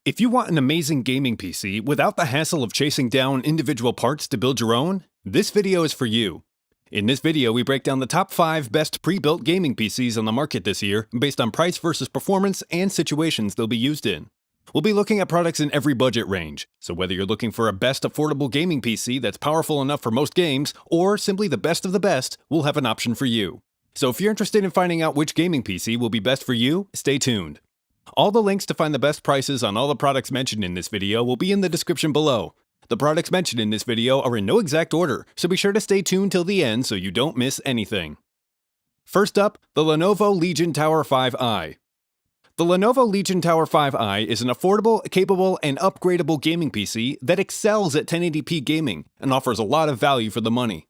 If you want an amazing gaming PC without the hassle of chasing down individual parts to build your own, this video is for you. In this video, we break down the top 5 best pre-built gaming PCs on the market this year based on price versus performance and situations they'll be used in. We'll be looking at products in every budget range, so whether you're looking for a best affordable gaming PC that's powerful enough for most games, or simply the best of the best, we'll have an option for you. So if you're interested in finding out which gaming PC will be best for you, stay tuned. All the links to find the best prices on all the products mentioned in this video will be in the description below. The products mentioned in this video are in no exact order, so be sure to stay tuned till the end so you don't miss anything. First up, the Lenovo Legion Tower 5i. The Lenovo Legion Tower 5i is an affordable, capable, and upgradable gaming PC that excels at 1080p gaming and offers a lot of value for the money.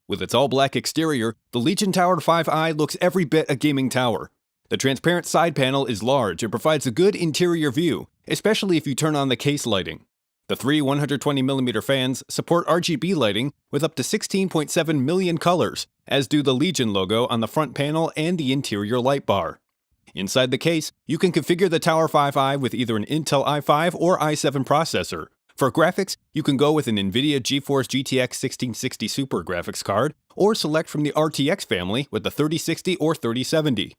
With its all-black exterior, the Legion Tower 5i looks every bit a gaming tower. The transparent side panel is large and provides a good interior view, especially if you turn on the case lighting. The three 120mm fans support RGB lighting with up to 16.7 million colors, as do the Legion logo on the front panel and the interior light bar. Inside the case, you can configure the Tower 5i with either an Intel i5 or i7 processor. For graphics, you can go with an NVIDIA GeForce GTX 1660 Super graphics card, or select from the RTX family with the 3060 or 3070.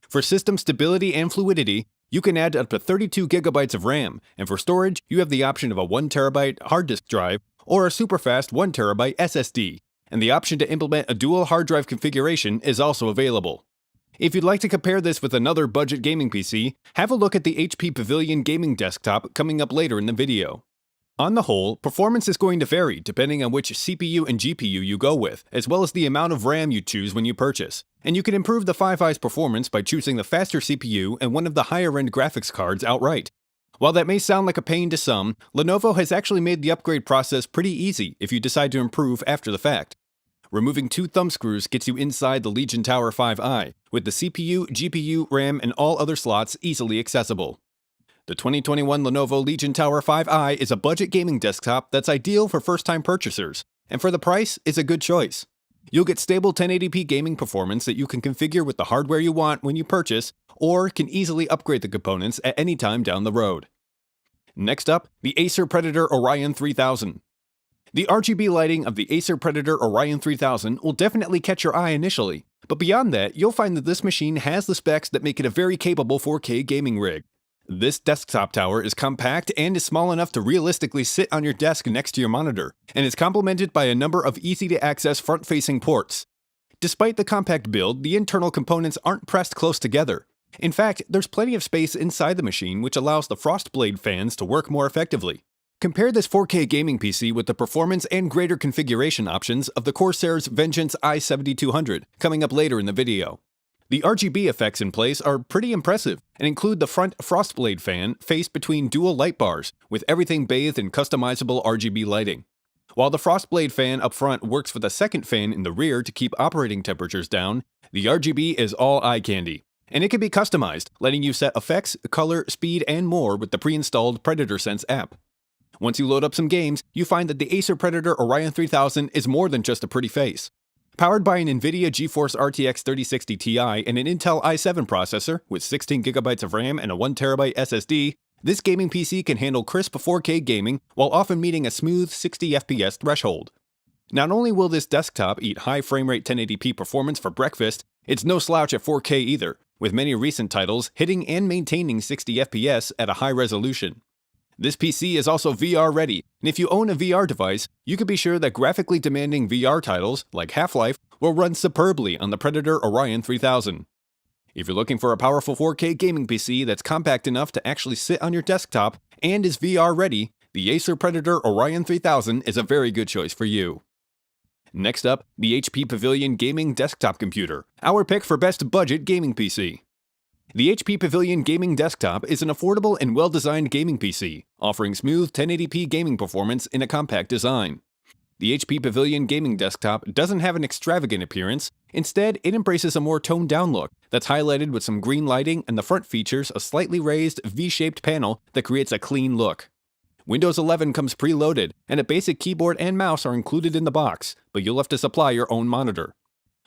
For system stability and fluidity, you can add up to 32GB of RAM, and for storage, you have the option of a 1TB hard disk drive or a super-fast 1TB SSD, and the option to implement a dual hard drive configuration is also available. If you'd like to compare this with another budget gaming PC, have a look at the HP Pavilion gaming desktop coming up later in the video. On the whole, performance is going to vary depending on which CPU and GPU you go with, as well as the amount of RAM you choose when you purchase. And you can improve the 5i's performance by choosing the faster CPU and one of the higher-end graphics cards outright. While that may sound like a pain to some, Lenovo has actually made the upgrade process pretty easy if you decide to improve after the fact. Removing 2 thumb screws gets you inside the Legion Tower 5i, with the CPU, GPU, RAM, and all other slots easily accessible. The 2021 Lenovo Legion Tower 5i is a budget gaming desktop that's ideal for first-time purchasers, and for the price, is a good choice. You'll get stable 1080p gaming performance that you can configure with the hardware you want when you purchase, or can easily upgrade the components at any time down the road. Next up, the Acer Predator Orion 3000. The RGB lighting of the Acer Predator Orion 3000 will definitely catch your eye initially, but beyond that, you'll find that this machine has the specs that make it a very capable 4K gaming rig. This desktop tower is compact and is small enough to realistically sit on your desk next to your monitor, and is complemented by a number of easy-to-access front-facing ports. Despite the compact build, the internal components aren't pressed close together. In fact, there's plenty of space inside the machine which allows the Frostblade fans to work more effectively. Compare this 4K gaming PC with the performance and greater configuration options of the Corsair's Vengeance i7200, coming up later in the video. The RGB effects in place are pretty impressive and include the front Frostblade fan faced between dual light bars, with everything bathed in customizable RGB lighting. While the Frostblade fan up front works for the second fan in the rear to keep operating temperatures down, the RGB is all eye candy, and it can be customized, letting you set effects, color, speed, and more with the pre-installed PredatorSense app. Once you load up some games, you find that the Acer Predator Orion 3000 is more than just a pretty face. Powered by an NVIDIA GeForce RTX 3060 Ti and an Intel i7 processor with 16GB of RAM and a 1TB SSD, this gaming PC can handle crisp 4K gaming while often meeting a smooth 60fps threshold. Not only will this desktop eat high framerate 1080p performance for breakfast, it's no slouch at 4K either, with many recent titles hitting and maintaining 60fps at a high resolution. This PC is also VR ready, and if you own a VR device, you can be sure that graphically demanding VR titles, like Half-Life, will run superbly on the Predator Orion 3000. If you're looking for a powerful 4K gaming PC that's compact enough to actually sit on your desktop and is VR ready, the Acer Predator Orion 3000 is a very good choice for you. Next up, the HP Pavilion Gaming Desktop Computer, our pick for best budget gaming PC. The HP Pavilion Gaming Desktop is an affordable and well-designed gaming PC, offering smooth 1080p gaming performance in a compact design. The HP Pavilion Gaming Desktop doesn't have an extravagant appearance. Instead, it embraces a more toned-down look that's highlighted with some green lighting, and the front features a slightly raised V-shaped panel that creates a clean look. Windows 11 comes preloaded, and a basic keyboard and mouse are included in the box, but you'll have to supply your own monitor.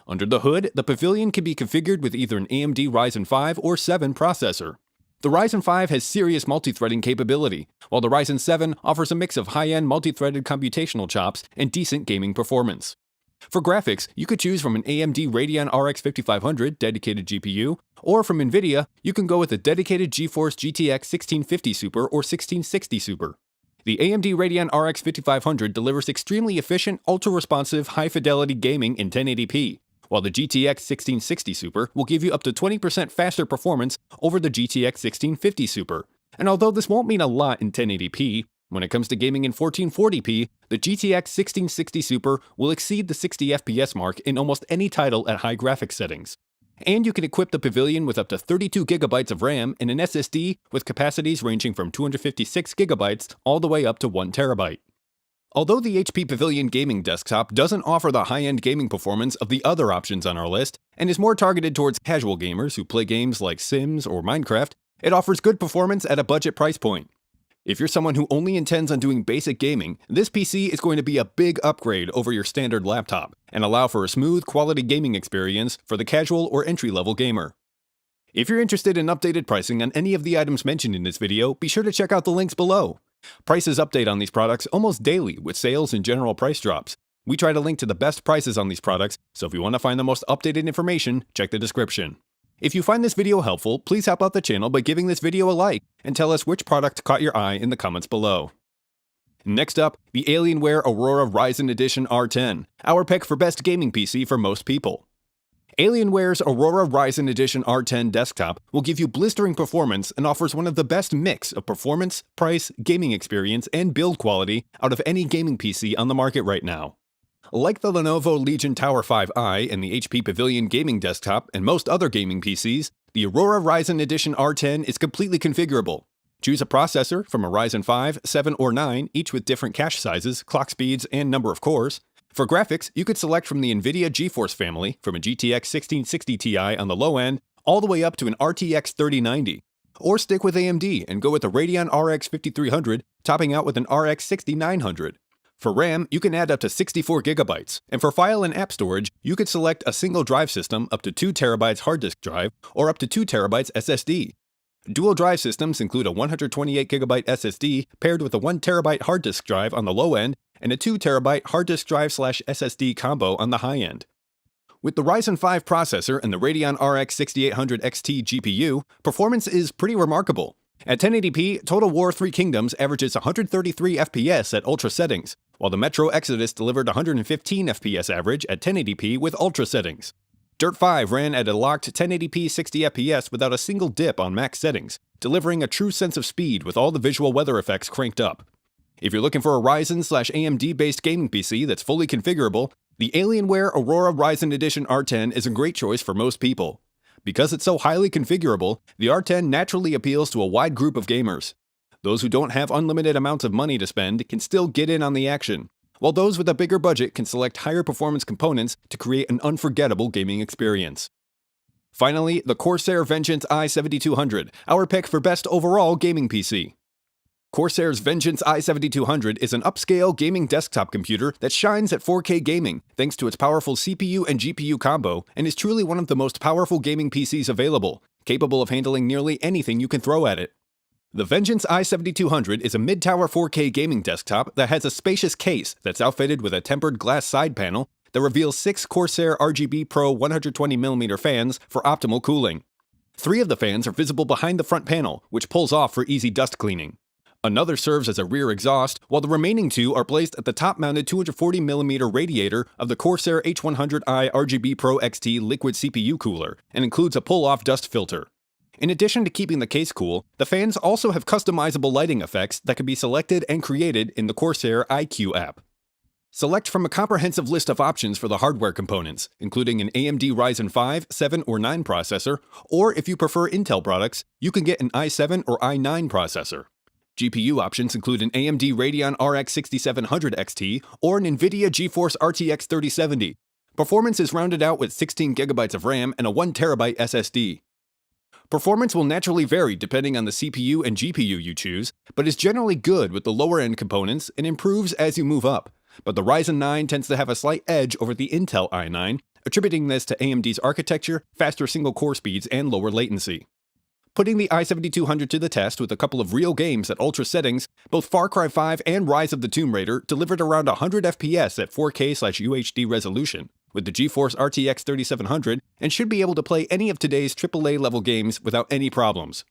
Under the hood, the Pavilion can be configured with either an AMD Ryzen 5 or 7 processor. The Ryzen 5 has serious multi-threading capability, while the Ryzen 7 offers a mix of high-end multi-threaded computational chops and decent gaming performance. For graphics, you could choose from an AMD Radeon RX 5500 dedicated GPU, or from NVIDIA, you can go with a dedicated GeForce GTX 1650 Super or 1660 Super. The AMD Radeon RX 5500 delivers extremely efficient, ultra-responsive, high-fidelity gaming in 1080p, while the GTX 1660 Super will give you up to 20% faster performance over the GTX 1650 Super. And although this won't mean a lot in 1080p, when it comes to gaming in 1440p, the GTX 1660 Super will exceed the 60 FPS mark in almost any title at high graphics settings. And you can equip the Pavilion with up to 32GB of RAM and an SSD with capacities ranging from 256GB all the way up to 1TB. Although the HP Pavilion gaming desktop doesn't offer the high-end gaming performance of the other options on our list, and is more targeted towards casual gamers who play games like Sims or Minecraft, it offers good performance at a budget price point. If you're someone who only intends on doing basic gaming, this PC is going to be a big upgrade over your standard laptop, and allow for a smooth, quality gaming experience for the casual or entry-level gamer. If you're interested in updated pricing on any of the items mentioned in this video, be sure to check out the links below. Prices update on these products almost daily with sales and general price drops. We try to link to the best prices on these products, so if you want to find the most updated information, check the description. If you find this video helpful, please help out the channel by giving this video a like, and tell us which product caught your eye in the comments below. Next up, the Alienware Aurora Ryzen Edition R10, our pick for best gaming PC for most people. Alienware's Aurora Ryzen Edition R10 desktop will give you blistering performance and offers one of the best mix of performance, price, gaming experience, and build quality out of any gaming PC on the market right now. Like the Lenovo Legion Tower 5i and the HP Pavilion gaming desktop and most other gaming PCs, the Aurora Ryzen Edition R10 is completely configurable. Choose a processor from a Ryzen 5, 7, or 9, each with different cache sizes, clock speeds, and number of cores. For graphics, you could select from the NVIDIA GeForce family, from a GTX 1660 Ti on the low end, all the way up to an RTX 3090. Or stick with AMD and go with a Radeon RX 5300, topping out with an RX 6900. For RAM, you can add up to 64GB, and for file and app storage, you could select a single drive system up to 2TB hard disk drive or up to 2TB SSD. Dual drive systems include a 128GB SSD paired with a 1TB hard disk drive on the low end and a 2TB hard disk drive/SSD combo on the high end. With the Ryzen 5 processor and the Radeon RX 6800 XT GPU, performance is pretty remarkable. At 1080p, Total War 3 Kingdoms averages 133 FPS at ultra settings, while the Metro Exodus delivered 115 FPS average at 1080p with ultra settings. Dirt 5 ran at a locked 1080p 60 FPS without a single dip on max settings, delivering a true sense of speed with all the visual weather effects cranked up. If you're looking for a Ryzen/AMD-based gaming PC that's fully configurable, the Alienware Aurora Ryzen Edition R10 is a great choice for most people. Because it's so highly configurable, the R10 naturally appeals to a wide group of gamers. Those who don't have unlimited amounts of money to spend can still get in on the action, while those with a bigger budget can select higher performance components to create an unforgettable gaming experience. Finally, the Corsair Vengeance i7200, our pick for best overall gaming PC. Corsair's Vengeance i7200 is an upscale gaming desktop computer that shines at 4K gaming thanks to its powerful CPU and GPU combo, and is truly one of the most powerful gaming PCs available, capable of handling nearly anything you can throw at it. The Vengeance i7200 is a mid-tower 4K gaming desktop that has a spacious case that's outfitted with a tempered glass side panel that reveals 6 Corsair RGB Pro 120mm fans for optimal cooling. 3 of the fans are visible behind the front panel, which pulls off for easy dust cleaning. Another serves as a rear exhaust, while the remaining 2 are placed at the top-mounted 240mm radiator of the Corsair H100i RGB Pro XT liquid CPU cooler, and includes a pull-off dust filter. In addition to keeping the case cool, the fans also have customizable lighting effects that can be selected and created in the Corsair iQ app. Select from a comprehensive list of options for the hardware components, including an AMD Ryzen 5, 7, or 9 processor, or if you prefer Intel products, you can get an i7 or i9 processor. GPU options include an AMD Radeon RX 6700 XT or an NVIDIA GeForce RTX 3070. Performance is rounded out with 16GB of RAM and a 1TB SSD. Performance will naturally vary depending on the CPU and GPU you choose, but is generally good with the lower-end components and improves as you move up. But the Ryzen 9 tends to have a slight edge over the Intel i9, attributing this to AMD's architecture, faster single-core speeds, and lower latency. Putting the i7200 to the test with a couple of real games at ultra settings, both Far Cry 5 and Rise of the Tomb Raider delivered around 100 FPS at 4K/UHD resolution with the GeForce RTX 3700 and should be able to play any of today's AAA level games without any problems.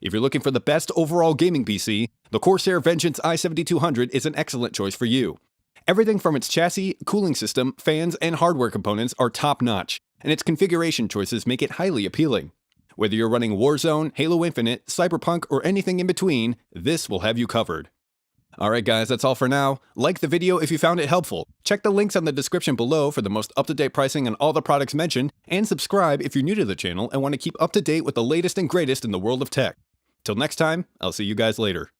If you're looking for the best overall gaming PC, the Corsair Vengeance i7200 is an excellent choice for you. Everything from its chassis, cooling system, fans, and hardware components are top-notch, and its configuration choices make it highly appealing. Whether you're running Warzone, Halo Infinite, Cyberpunk, or anything in between, this will have you covered. Alright guys, that's all for now. Like the video if you found it helpful. Check the links on the description below for the most up-to-date pricing on all the products mentioned, and subscribe if you're new to the channel and want to keep up to date with the latest and greatest in the world of tech. Till next time, I'll see you guys later.